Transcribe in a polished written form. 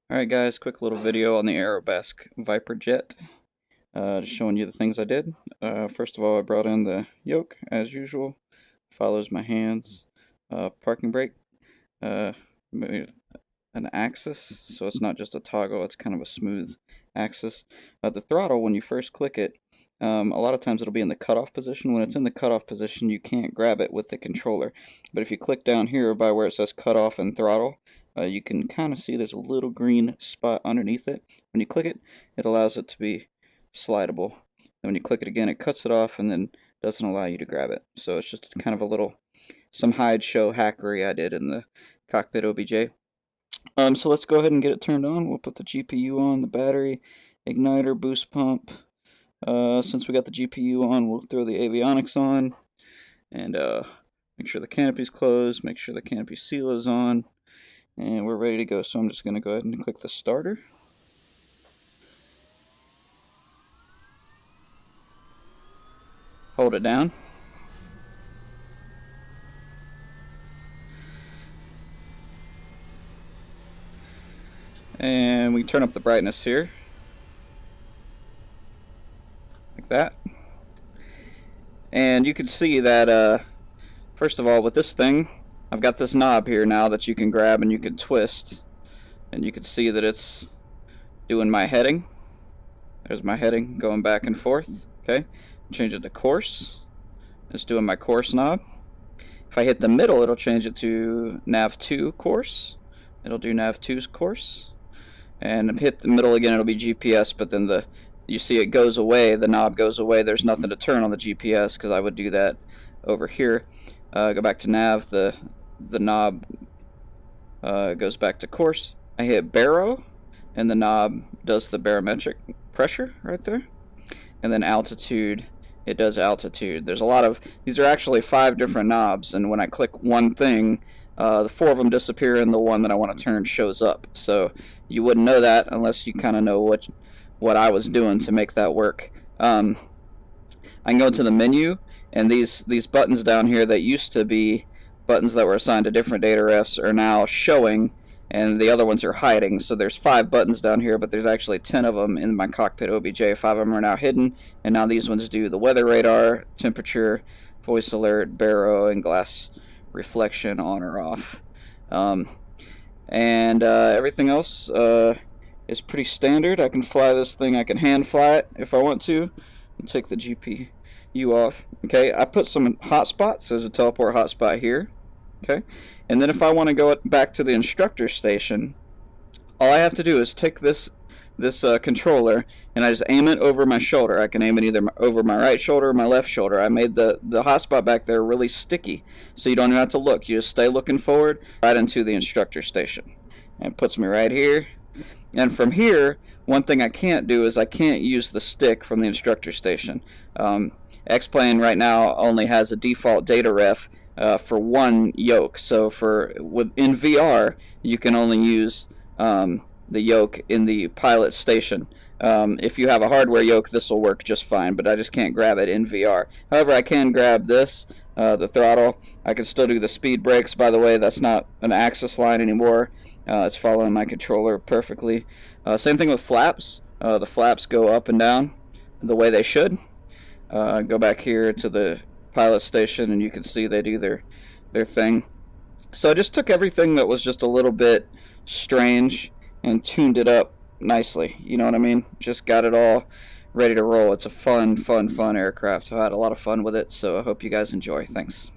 Alright guys, quick little video on the Aerobask ViperJet, just showing you the things I did. First of all, I brought in the yoke, as usual, follows my hands, parking brake, made an axis, so it's not just a toggle, it's kind of a smooth axis. The throttle, when you first click it, a lot of times it'll be in the cutoff position. When it's in the cutoff position, you can't grab it with the controller, but if you click down here by where it says cutoff and throttle, you can kind of see there's a little green spot underneath it. When you click it, it allows it to be slidable. And when you click it again, it cuts it off and then doesn't allow you to grab it. So it's just kind of a little, some hide show hackery I did in the cockpit OBJ. So let's go ahead and get it turned on. We'll put the GPU on, the battery, igniter, boost pump. Since we got the GPU on, we'll throw the avionics on and make sure the canopy's closed, make sure the canopy seal is on. And we're ready to go, so I'm just going to go ahead and click the starter. Hold it down. And we turn up the brightness here. Like that. And you can see that, first of all, with this thing, I've got this knob here now that you can grab and you can twist, and you can see that it's doing my heading. There's my heading going back and forth. Okay, change it to course. It's doing my course knob. If I hit the middle, it'll change it to nav 2 course. It'll do nav 2's course. And if I hit the middle again, it'll be GPS, but then you see it goes away, the knob goes away. There's nothing to turn on the GPS because I would do that over here. Go back to nav, the knob goes back to course. I hit baro, and the knob does the barometric pressure right there. And then altitude, it does altitude. There's a lot of, these are actually 5 different knobs, and when I click one thing, the 4 of them disappear and the one that I want to turn shows up. So you wouldn't know that unless you kind of know what I was doing to make that work. I can go to the menu, and these buttons down here that used to be buttons that were assigned to different data refs are now showing, and the other ones are hiding. So there's 5 buttons down here, but there's actually 10 of them in my cockpit OBJ. 5 of them are now hidden, and now these ones do the weather radar, temperature, voice alert, baro, and glass reflection on or off. Everything else is pretty standard. I can fly this thing, I can hand fly it if I want to, and take the GPU off. Okay, I put some hotspots. There's a teleport hotspot here. Okay, and then if I want to go back to the instructor station, all I have to do is take this controller and I just aim it over my shoulder. I can aim it either over my right shoulder or my left shoulder. I made the hotspot back there really sticky, so you don't even have to look. You just stay looking forward right into the instructor station. And it puts me right here. And from here, one thing I can't do is I can't use the stick from the instructor station. X-Plane right now only has a default data ref for one yoke. So in VR, you can only use the yoke in the pilot station. If you have a hardware yoke, this will work just fine, but I just can't grab it in VR. However, I can grab this, the throttle. I can still do the speed brakes. By the way, that's not an axis line anymore. It's following my controller perfectly. Same thing with flaps. The flaps go up and down the way they should. Go back here to the pilot station, and you can see they do their thing. So I just took everything that was just a little bit strange and tuned it up nicely. You know what I mean? Just got it all ready to roll. It's a fun aircraft. I had a lot of fun with it, so I hope you guys enjoy. Thanks.